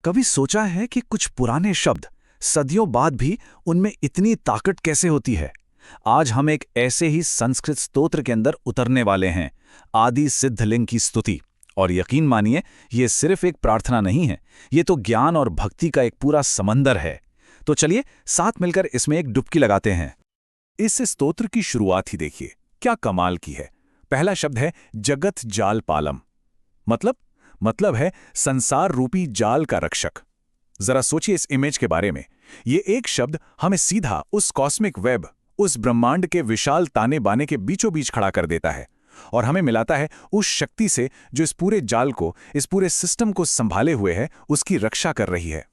कभी सोचा है कि कुछ पुराने शब्द सदियों बाद भी उनमें इतनी ताकत कैसे होती है? आज हम एक ऐसे ही संस्कृत स्तोत्र के अंदर उतरने वाले हैं, आदि सिद्धलिंग की स्तुति। और यकीन मानिए, ये सिर्फ एक प्रार्थना नहीं है, ये तो ज्ञान और भक्ति का एक पूरा समंदर है। तो चलिए साथ मिलकर इसमें एक डुबकी लगाते हैं। इस स्तोत्र की शुरुआत ही देखिए, क्या कमाल की है। पहला शब्द है जगत जाल पालम। मतलब है संसार रूपी जाल का रक्षक। जरा सोचिए इस इमेज के बारे में। ये एक शब्द हमें सीधा उस कॉस्मिक वेब, उस ब्रह्मांड के विशाल ताने बाने के बीचों बीच खड़ा कर देता है और हमें मिलाता है उस शक्ति से जो इस पूरे जाल को, इस पूरे सिस्टम को संभाले हुए है, उसकी रक्षा कर रही है।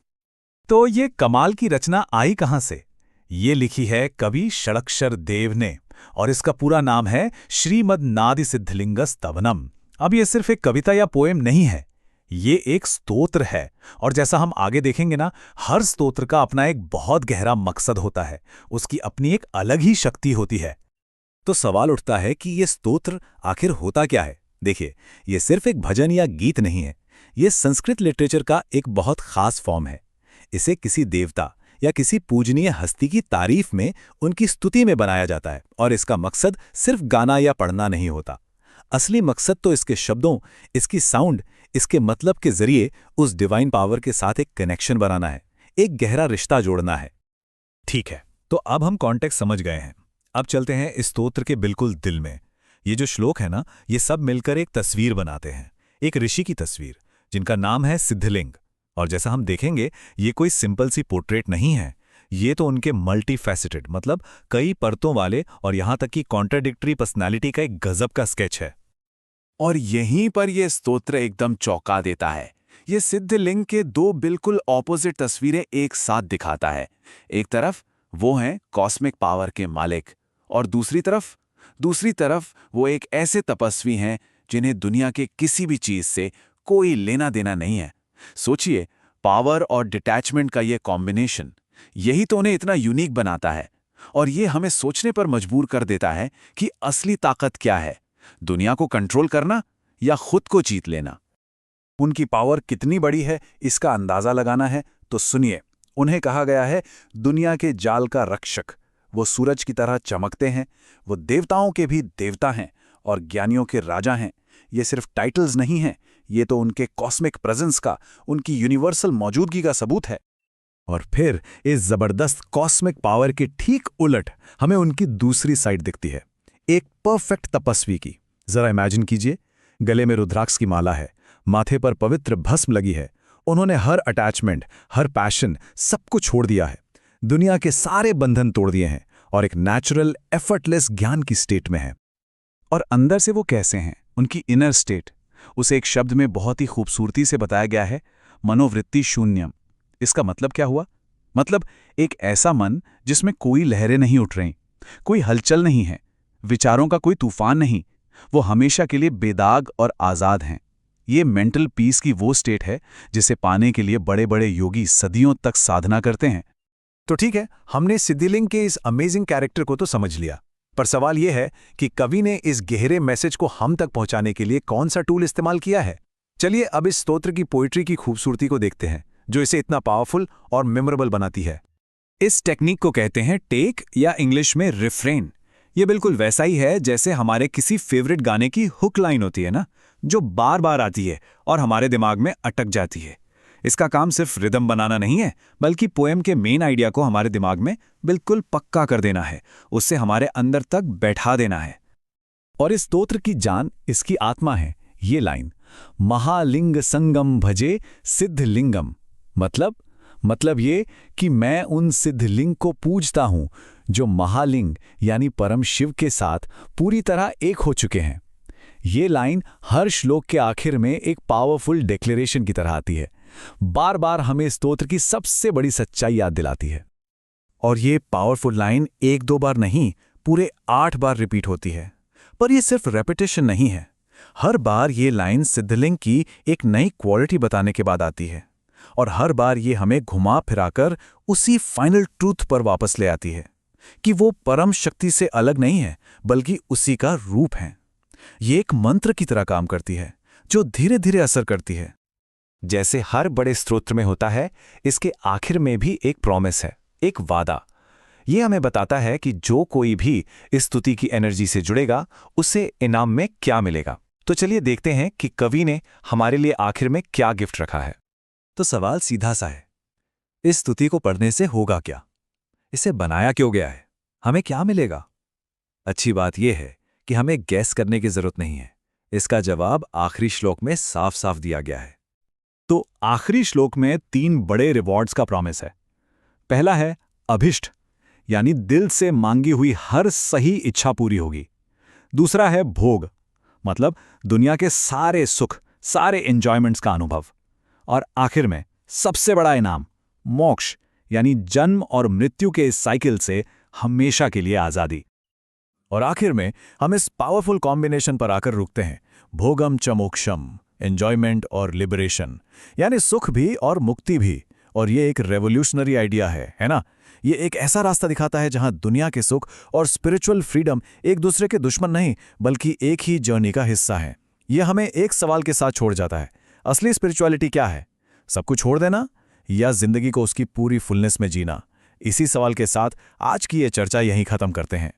तो ये कमाल की रचना आई कहां से? ये लिखी है कवि षडक्षर देव ने और इसका पूरा नाम है श्रीमद्नादि सिद्धलिंग स्तवनम। अब ये सिर्फ एक कविता या पोएम नहीं है, ये एक स्तोत्र है। और जैसा हम आगे देखेंगे ना, हर स्तोत्र का अपना एक बहुत गहरा मकसद होता है, उसकी अपनी एक अलग ही शक्ति होती है। तो सवाल उठता है कि ये स्तोत्र आखिर होता क्या है? देखिए, ये सिर्फ एक भजन या गीत नहीं है, ये संस्कृत लिटरेचर का एक बहुत खास फॉर्म है। इसे किसी देवता या किसी पूजनीय हस्ती की तारीफ में, उनकी स्तुति में बनाया जाता है और इसका मकसद सिर्फ गाना या पढ़ना नहीं होता। असली मकसद तो इसके शब्दों, इसकी साउंड, इसके मतलब के जरिए उस डिवाइन पावर के साथ एक कनेक्शन बनाना है, एक गहरा रिश्ता जोड़ना है। ठीक है, तो अब हम कॉन्टेक्स्ट समझ गए हैं। अब चलते हैं इस स्तोत्र के बिल्कुल दिल में। ये जो श्लोक है ना, ये सब मिलकर एक तस्वीर बनाते हैं, एक ऋषि की तस्वीर, जिनका नाम है सिद्धलिंग। और जैसा हम देखेंगे, ये कोई सिंपल सी पोर्ट्रेट नहीं है, ये तो उनके मल्टीफैसेटेड, मतलब कई परतों वाले और यहां तक कि कॉन्ट्राडिक्टरी पर्सनालिटी का एक गजब का स्केच है। और यहीं पर यह स्तोत्र एकदम चौंका देता है। ये सिद्धलिंग के दो बिल्कुल ऑपोजिट तस्वीरें एक साथ दिखाता है। एक तरफ वो हैं कॉस्मिक पावर के मालिक और दूसरी तरफ वो एक ऐसे तपस्वी हैं जिन्हें दुनिया के किसी भी चीज से कोई लेना देना नहीं है। सोचिए, पावर और डिटैचमेंट का ये कॉम्बिनेशन, यही तो उन्हें इतना यूनिक बनाता है। और ये हमें सोचने पर मजबूर कर देता है कि असली ताकत क्या है, दुनिया को कंट्रोल करना या खुद को जीत लेना। उनकी पावर कितनी बड़ी है, इसका अंदाजा लगाना है तो सुनिए। उन्हें कहा गया है दुनिया के जाल का रक्षक। वो सूरज की तरह चमकते हैं, वो देवताओं के भी देवता हैं और ज्ञानियों के राजा हैं। ये सिर्फ टाइटल्स नहीं हैं, ये तो उनके कॉस्मिक प्रेजेंस का, उनकी यूनिवर्सल मौजूदगी का सबूत है। और फिर इस जबरदस्त कॉस्मिक पावर के ठीक उलट हमें उनकी दूसरी साइड दिखती है, एक परफेक्ट तपस्वी की। जरा इमेजिन कीजिए, गले में रुद्राक्ष की माला है, माथे पर पवित्र भस्म लगी है। उन्होंने हर अटैचमेंट, हर पैशन, सब कुछ छोड़ दिया है, दुनिया के सारे बंधन तोड़ दिए हैं और एक नेचुरल एफर्टलेस ज्ञान की स्टेट में है। और अंदर से वो कैसे हैं, उनकी इनर स्टेट, उसे एक शब्द में बहुत ही खूबसूरती से बताया गया है, मनोवृत्ति शून्यम। इसका मतलब क्या हुआ? मतलब एक ऐसा मन जिसमें कोई लहरें नहीं उठ रही, कोई हलचल नहीं है, विचारों का कोई तूफान नहीं। वो हमेशा के लिए बेदाग और आज़ाद हैं। ये मेंटल पीस की वो स्टेट है जिसे पाने के लिए बड़े बड़े योगी सदियों तक साधना करते हैं। तो ठीक है, हमने सिद्धलिंग के इस अमेजिंग कैरेक्टर को तो समझ लिया, पर सवाल यह है कि कवि ने इस गहरे मैसेज को हम तक पहुंचाने के लिए कौन सा टूल इस्तेमाल किया है। चलिए अब इस स्तोत्र की पोइट्री की खूबसूरती को देखते हैं, जो इसे इतना पावरफुल और मेमोरेबल बनाती है। इस टेक्निक को कहते हैं टेक या इंग्लिश में रिफ्रेन। ये बिल्कुल वैसा ही है जैसे हमारे किसी फेवरेट गाने की हुक लाइन होती है ना, जो बार बार आती है और हमारे दिमाग में अटक जाती है। इसका काम सिर्फ रिदम बनाना नहीं है, बल्कि पोएम के मेन आइडिया को हमारे दिमाग में बिल्कुल पक्का कर देना है, उससे हमारे अंदर तक बैठा देना है। और इस स्तोत्र की जान, इसकी आत्मा है ये लाइन, महालिंग संगम भजे सिद्धलिंगम। मतलब ये कि मैं उन सिद्धलिंग को पूजता हूं जो महालिंग यानी परम शिव के साथ पूरी तरह एक हो चुके हैं। ये लाइन हर श्लोक के आखिर में एक पावरफुल डिक्लेरेशन की तरह आती है, बार बार हमें स्तोत्र की सबसे बड़ी सच्चाई याद दिलाती है। और ये पावरफुल लाइन एक दो बार नहीं, पूरे 8 बार रिपीट होती है। पर यह सिर्फ रेपिटेशन नहीं है, हर बार ये लाइन सिद्धलिंग की एक नई क्वालिटी बताने के बाद आती है और हर बार ये हमें घुमा फिराकर उसी फाइनल ट्रूथ पर वापस ले आती है कि वो परम शक्ति से अलग नहीं है, बल्कि उसी का रूप है। ये एक मंत्र की तरह काम करती है जो धीरे धीरे असर करती है। जैसे हर बड़े स्तोत्र में होता है, इसके आखिर में भी एक प्रॉमिस है, एक वादा। ये हमें बताता है कि जो कोई भी इस स्तुति की एनर्जी से जुड़ेगा, उसे इनाम में क्या मिलेगा। तो चलिए देखते हैं कि कवि ने हमारे लिए आखिर में क्या गिफ्ट रखा है। तो सवाल सीधा सा है, इस स्तुति को पढ़ने से होगा क्या? इसे बनाया क्यों गया है? हमें क्या मिलेगा? अच्छी बात यह है कि हमें गैस करने की जरूरत नहीं है। इसका जवाब आखिरी श्लोक में साफ साफ दिया गया है। तो आखिरी श्लोक में 3 बड़े रिवॉर्ड्स का प्रॉमिस है। पहला है अभिष्ट, यानी दिल से मांगी हुई हर सही इच्छा पूरी होगी। दूसरा है भोग, मतलब दुनिया के सारे सुख, सारे एंजॉयमेंट्स का अनुभव। और आखिर में सबसे बड़ा इनाम, मोक्ष, यानी जन्म और मृत्यु के इस साइकिल से हमेशा के लिए आजादी। और आखिर में हम इस पावरफुल कॉम्बिनेशन पर आकर रुकते हैं, भोगम च मोक्षम, एंजॉयमेंट और लिबरेशन, यानी सुख भी और मुक्ति भी। और ये एक रेवोल्यूशनरी आइडिया है ना? ये एक ऐसा रास्ता दिखाता है जहां दुनिया के सुख और स्पिरिचुअल फ्रीडम एक दूसरे के दुश्मन नहीं, बल्कि एक ही जर्नी का हिस्सा है। ये हमें एक सवाल के साथ छोड़ जाता है, असली स्पिरिचुअलिटी क्या है? सब कुछ छोड़ देना या जिंदगी को उसकी पूरी फुलनेस में जीना? इसी सवाल के साथ आज की ये चर्चा यहीं खत्म करते हैं।